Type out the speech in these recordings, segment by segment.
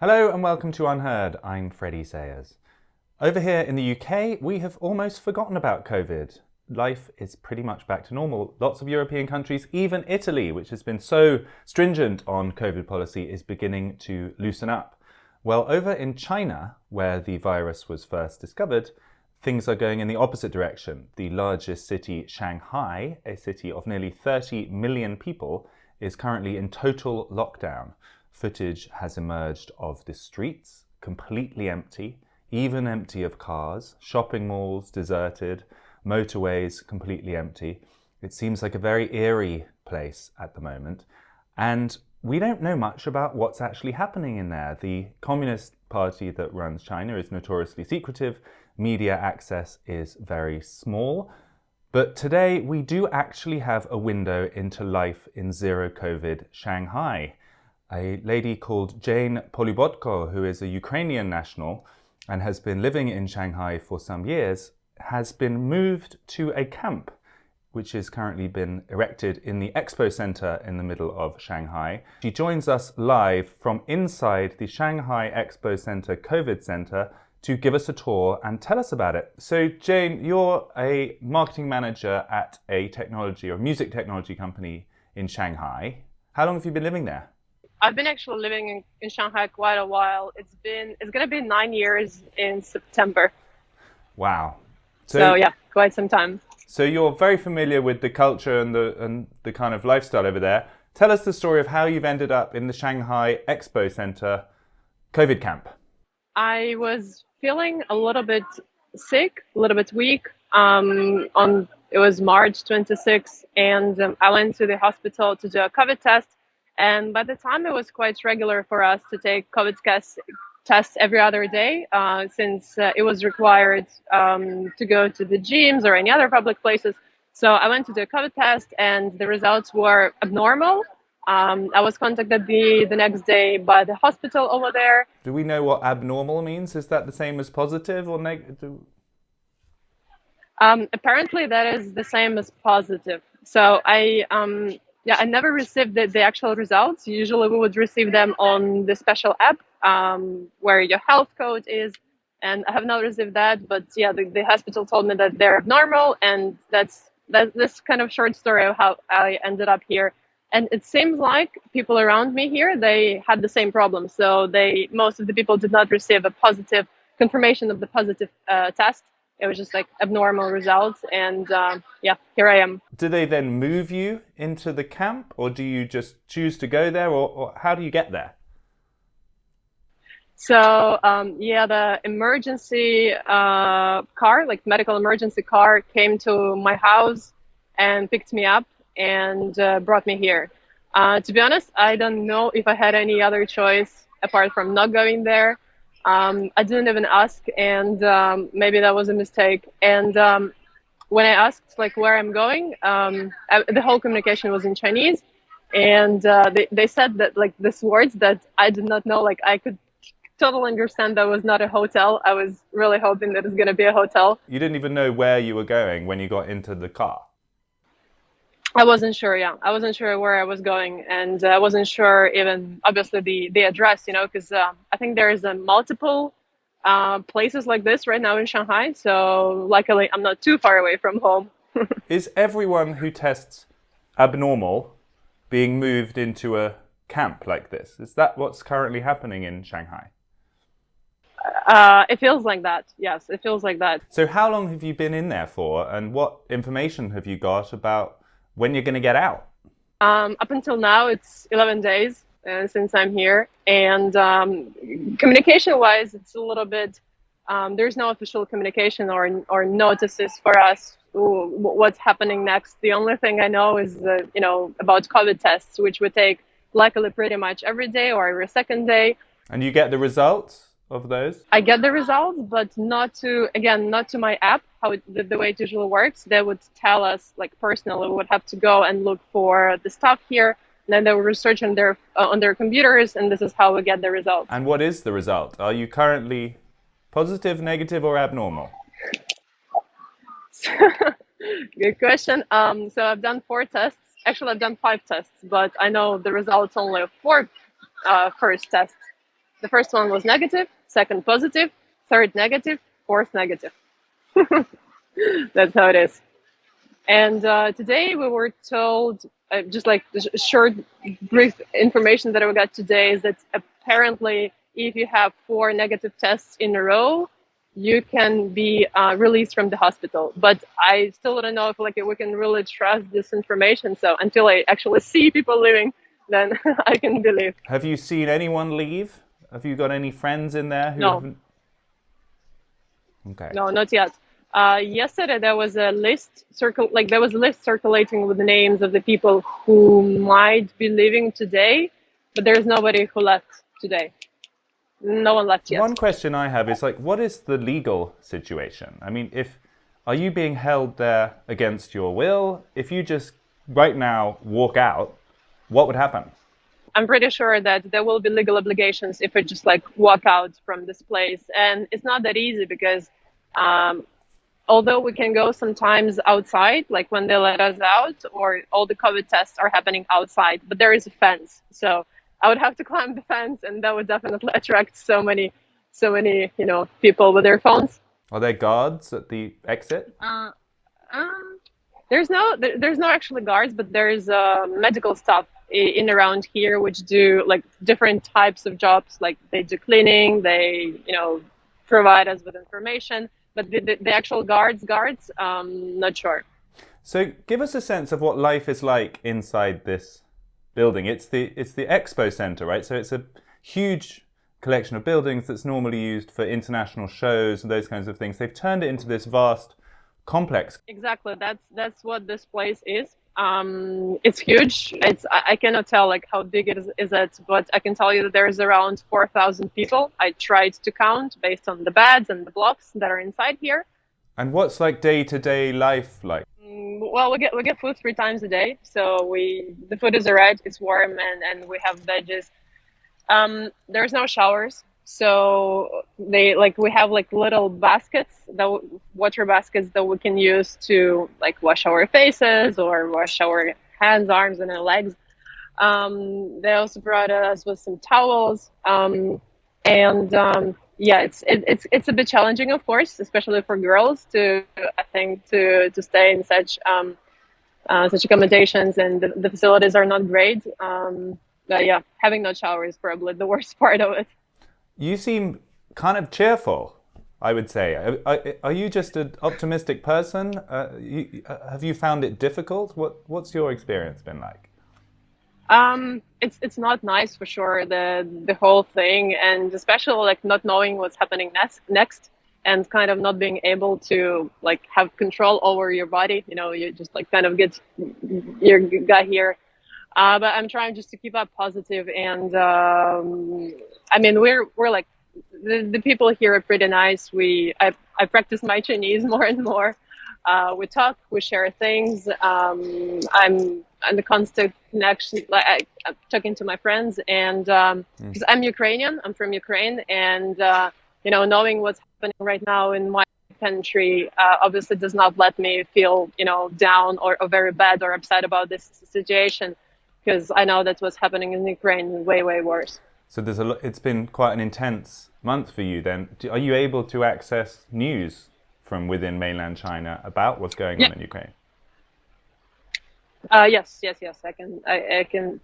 Hello and welcome to Unheard. I'm Freddie Sayers. Over here in the UK, we have almost forgotten about COVID. Life is pretty much back to normal. Lots of European countries, even Italy, which has been so stringent on COVID policy, is beginning to loosen up. Well, over in China, where the virus was first discovered, things are going in the opposite direction. The largest city, Shanghai, a city of nearly 30 million people, is currently in total lockdown. Footage has emerged of the streets, completely empty, even empty of cars, shopping malls deserted, motorways completely empty. It seems like a very eerie place at the moment. And we don't know much about what's actually happening in there. The Communist Party that runs China is notoriously secretive. Media access is very small. But today we do actually have a window into life in zero COVID Shanghai. A lady called Jane Polubotko, who is a Ukrainian national and has been living in Shanghai for some years, has been moved to a camp which has currently been erected in the Expo Center in the middle of Shanghai. She joins us live from inside the Shanghai Expo Center COVID Center to give us a tour and tell us about it. So Jane, you're a marketing manager at a technology or music technology company in Shanghai. How long have you been living there? I've been actually living in Shanghai quite a while. It's gonna be 9 years in September. Wow. So So yeah, quite some time. so you're very familiar with the culture and the kind of lifestyle over there. Tell us the story of how you've ended up in the Shanghai Expo Center COVID camp. I was feeling a little bit sick, a little bit weak. On It was March 26th, and I went to the hospital to do a COVID test. And by the time it was quite regular for us to take COVID tests every other day, since it was required to go to the gyms or any other public places. So I went to do a COVID test, and the results were abnormal. I was contacted the next day by the hospital over there. Do we know what abnormal means? Is that the same as positive or negative? Apparently, that is the same as positive. So yeah, I never received the actual results. Usually, we would receive them on the special app where your health code is, and I have not received that. But yeah, the hospital told me that they're abnormal, and that's this kind of short story of how I ended up here. And it seems like people around me here, they had the same problem. So most of the people did not receive a positive confirmation of the positive test. It was just like abnormal results, and yeah, here I am. Do they then move you into the camp or do you just choose to go there or how do you get there? So yeah, the emergency car, like medical emergency car, came to my house and picked me up and brought me here. To be honest, I don't know if I had any other choice apart from not going there. I didn't even ask, and maybe that was a mistake. And when I asked like where I'm going, the whole communication was in Chinese, and they said that like these words that I did not know. Like I could totally understand that was not a hotel. I was really hoping that it's gonna be a hotel. You didn't even know where you were going when you got into the car. I wasn't sure. Yeah, I wasn't sure where I was going, and I wasn't sure even obviously the address. Because I think there is a multiple places like this right now in Shanghai. So luckily, I'm not too far away from home. Is everyone who tests abnormal being moved into a camp like this? Is that what's currently happening in Shanghai? It feels like that. Yes, it feels like that. So, how long have you been in there for, and what information have you got about when you're going to get out? Up until now, it's 11 days since I'm here, and communication-wise, it's a little bit. There's no official communication or notices for us what's happening next. The only thing I know is about COVID tests, which we take luckily pretty much every day or every second day. And you get the results of those? I get the results, but not to my app, the way it usually works. They would tell us, like personally, we would have to go and look for the stuff here, and then they would research on their computers, and this is how we get the results. And what is the result? Are you currently positive, negative, or abnormal? Good question. So I've done 4 tests. Actually, I've done 5 tests, but I know the results only of 4 first tests. The first one was negative, second positive, third negative, fourth negative. That's how it is. And today we were told, just like the short, brief information that we got today is that apparently, if you have 4 negative tests in a row, you can be released from the hospital. But I still don't know if like we can really trust this information. So until I actually see people leaving, then I can believe. Have you seen anyone leave? Have you got any friends in there who No. haven't? Okay. No, not yet. Yesterday there was a list there was a list circulating with the names of the people who might be leaving today, but there's nobody who left today. No one left yet. One question I have is like, what is the legal situation? I mean, are you being held there against your will? If you just right now walk out, what would happen? I'm pretty sure that there will be legal obligations if I just like walk out from this place, and it's not that easy because although we can go sometimes outside, like when they let us out, or all the COVID tests are happening outside, but there is a fence. So I would have to climb the fence, and that would definitely attract so many, people with their phones. Are there guards at the exit? There's no actually guards, but there's medical staff in around here which do like different types of jobs. Like they do cleaning, they provide us with information. But the actual guards, not sure. So give us a sense of what life is like inside this building. It's the Expo Center, right? So it's a huge collection of buildings that's normally used for international shows and those kinds of things. They've turned it into this vast complex. Exactly. That's what this place is. It's huge. I cannot tell like how big it is, but I can tell you that there's around 4,000 people. I tried to count based on the beds and the blocks that are inside here. And what's like day-to-day life like? Well, we get food 3 times a day. So the food is alright. It's warm and we have veggies. There's no showers. So we have like little baskets, water baskets that we can use to like wash our faces or wash our hands, arms, and our legs. They also brought us with some towels, yeah, it's a bit challenging, of course, especially for girls to stay in such accommodations, and the facilities are not great. But yeah, having no shower is probably the worst part of it. You seem kind of cheerful, I would say. Are you just an optimistic person? Have you found it difficult? What's your experience been like? It's not nice for sure, the whole thing, and especially like not knowing what's happening next, and kind of not being able to like have control over your body. You just like kind of got here. But I'm trying just to keep up positive, and I mean we're like the people here are pretty nice. I practice my Chinese more and more. We talk, we share things. I'm in the constant connection, like I'm talking to my friends, and because I'm Ukrainian, I'm from Ukraine, and knowing what's happening right now in my country obviously does not let me feel down or very bad or upset about this situation, because I know that what's happening in Ukraine is way, way worse. So it's been quite an intense month for you then. Are you able to access news from within mainland China about what's going on in Ukraine? Yes. I can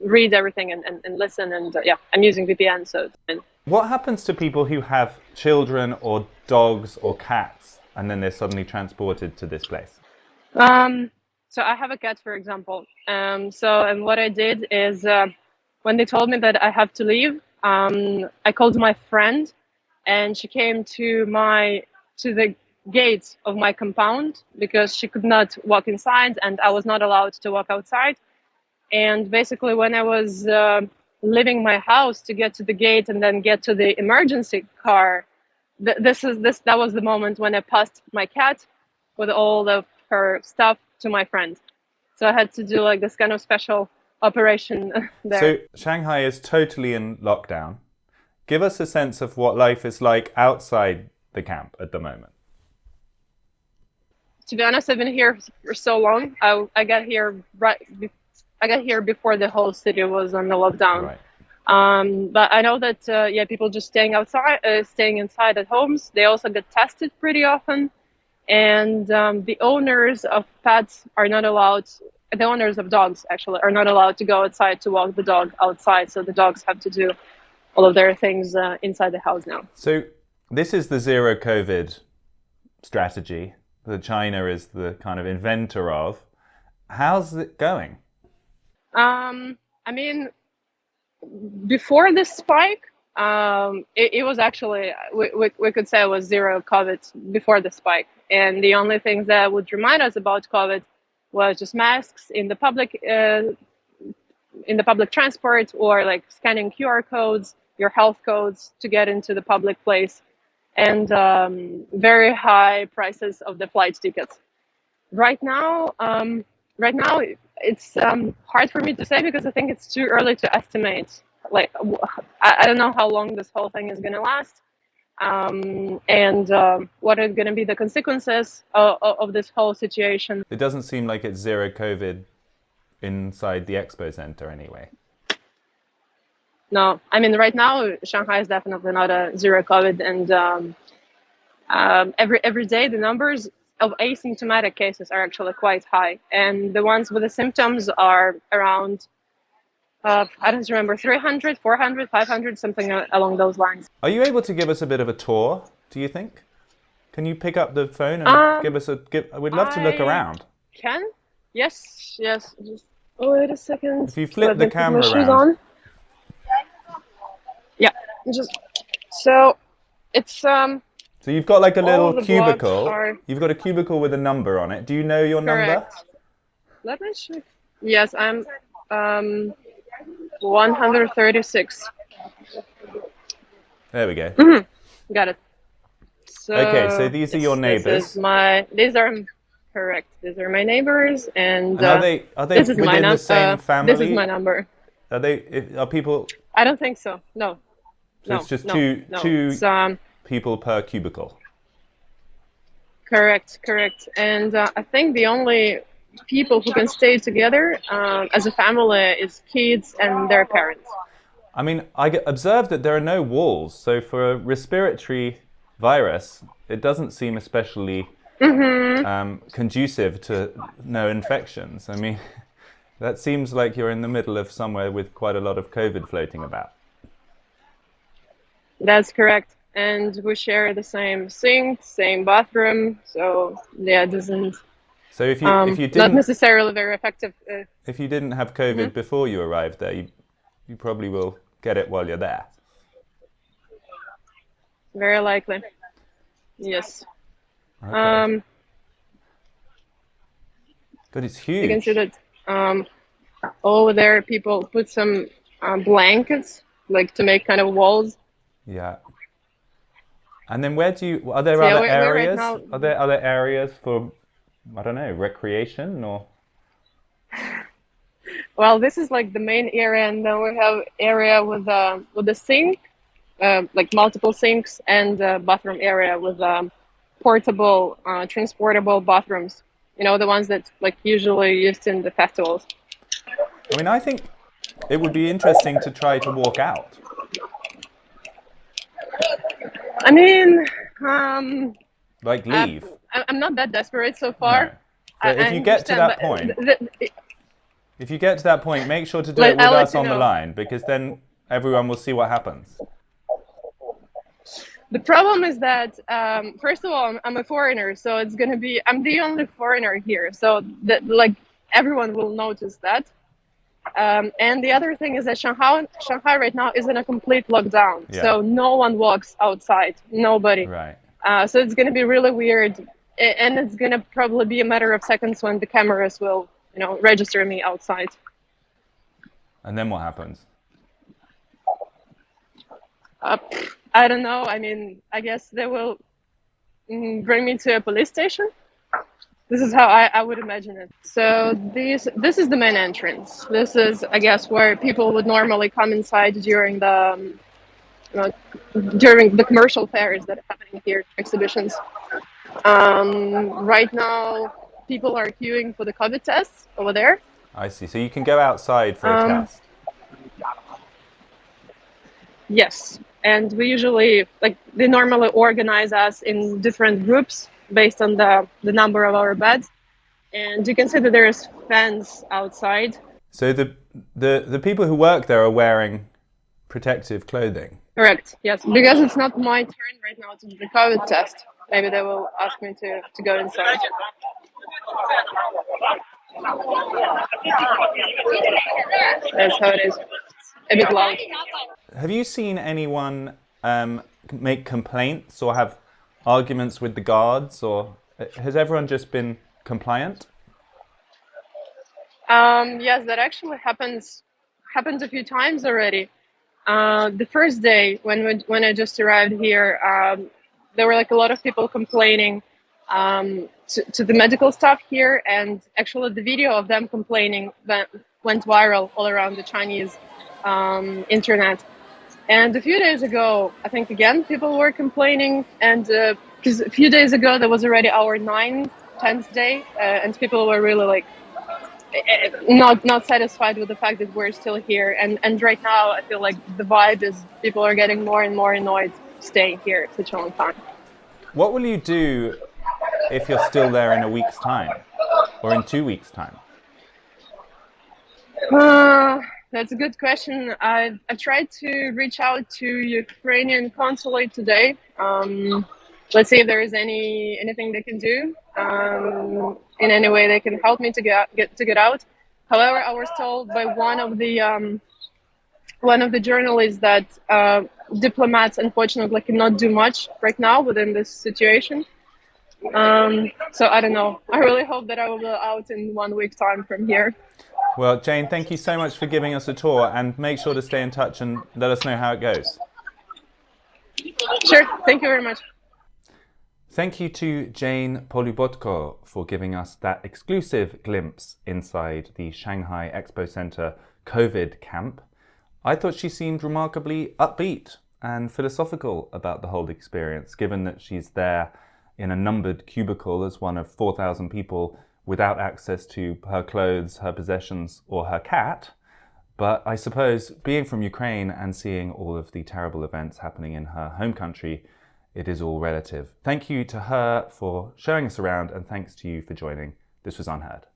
read everything and listen, and I'm using VPN, so it's fine. What happens to people who have children or dogs or cats and then they're suddenly transported to this place? So I have a cat, for example. And what I did is when they told me that I have to leave, I called my friend, and she came to the gates of my compound because she could not walk inside, and I was not allowed to walk outside. And basically, when I was leaving my house to get to the gate and then get to the emergency car, that was the moment when I passed my cat with all of her stuff to my friend. So I had to do like this kind of special operation there. So Shanghai is totally in lockdown. Give us a sense of what life is like outside the camp at the moment. To be honest, I've been here for so long. I got here before the whole city was on the lockdown. Right. But I know that yeah, people just staying inside at homes. They also get tested pretty often, and the owners of pets are not allowed. The owners of dogs actually are not allowed to go outside to walk the dog outside. So the dogs have to do all of their things inside the house now. So this is the zero COVID strategy that China is the kind of inventor of. How's it going? I mean, before this spike, it was actually we could say it was zero COVID before the spike, and the only things that would remind us about COVID was just masks in the public transport, or like scanning QR codes, your health codes to get into the public place, and very high prices of the flight tickets. Right now, it's hard for me to say because I think it's too early to estimate. Like, I don't know how long this whole thing is going to last, and what are going to be the consequences of this whole situation. It doesn't seem like it's zero COVID inside the expo center anyway. No, I mean right now Shanghai is definitely not a zero COVID, and every day the numbers of asymptomatic cases are actually quite high, and the ones with the symptoms are around I don't remember, 300, 400, 500, something along those lines. Are you able to give us a bit of a tour, do you think? Can you pick up the phone and give us we'd love to look around. Can? Yes. Just wait a second. If you flip the camera around. On. Yeah. So it's So you've got like a little cubicle. Are... You've got a cubicle with a number on it. Do you know your number? Let me check. Yes, I'm 136. There we go. Mm-hmm. Got it. So okay, so these are your neighbors. These are correct. These are my neighbors, and are they within the same family? This is my number. Are people? I don't think so. No. So it's just two people per cubicle. Correct. And I think the only people who can stay together as a family is kids and their parents. I mean, I observed that there are no walls, so for a respiratory virus, it doesn't seem especially conducive to no infections. I mean, that seems like you're in the middle of somewhere with quite a lot of COVID floating about. That's correct. And we share the same sink, same bathroom, so yeah, it doesn't... So if you didn't, not necessarily very effective. If you didn't have COVID before you arrived there, you probably will get it while you're there. Very likely. Yes. Okay. But it's huge. You can see that over there people put some blankets, like to make kind of walls. Yeah. And then are there other areas? Right now, are there other areas for, I don't know, recreation or? Well, this is like the main area, and then we have area with the sink, like multiple sinks, and bathroom area with portable, transportable bathrooms. You know, the ones that like usually used in the festivals. I mean, I think it would be interesting to try to walk out. I mean, like leave. I'm not that desperate so far. No. But if you get to that point, if you get to that point, make sure to do it with us on the line, because then everyone will see what happens. The problem is that, first of all, I'm a foreigner, so it's going to be, I'm the only foreigner here, so that like everyone will notice that. And the other thing is that Shanghai right now is in a complete lockdown, so no one walks outside, nobody. Right. So it's going to be really weird, and it's going to probably be a matter of seconds when the cameras will, register me outside. And then what happens? I don't know. I mean, I guess they will bring me to a police station. This is how I would imagine it. So this is the main entrance. This is, I guess, where people would normally come inside during the commercial fairs that are happening here, exhibitions. Right now, people are queuing for the COVID tests over there. I see. So you can go outside for a test. Yes, and we usually like they normally organize us in different groups based on the number of our beds, and you can see that there's fans outside. So the people who work there are wearing protective clothing. Correct. Yes, because it's not my turn right now to do the COVID test. Maybe they will ask me to go inside. That's how it is. A bit loud. Have you seen anyone make complaints or have arguments with the guards, or has everyone just been compliant? Yes, that actually happens a few times already. The first day when I just arrived here, there were like a lot of people complaining to the medical staff here, and actually the video of them complaining that went viral all around the Chinese internet. And a few days ago, I think again people were complaining, and because a few days ago there was already our 9th, 10th day, and people were really like not satisfied with the fact that we're still here. And right now I feel like the vibe is people are getting more and more annoyed staying here such a long time. What will you do if you're still there in a week's time or in 2 weeks' time? That's a good question. I've tried to reach out to Ukrainian consulate today. Let's see if there is anything they can do. In any way they can help me to get out. However, I was told by one of the journalists that diplomats unfortunately cannot do much right now within this situation. So I don't know. I really hope that I will be out in 1 week time from here. Well, Jane, thank you so much for giving us a tour, and make sure to stay in touch and let us know how it goes. Sure. Thank you very much. Thank you to Jane Polubotko for giving us that exclusive glimpse inside the Shanghai Expo Center COVID camp. I thought she seemed remarkably upbeat and philosophical about the whole experience, given that she's there in a numbered cubicle as one of 4,000 people without access to her clothes, her possessions, or her cat. But I suppose being from Ukraine and seeing all of the terrible events happening in her home country, it is all relative. Thank you to her for showing us around, and thanks to you for joining. This was Unheard.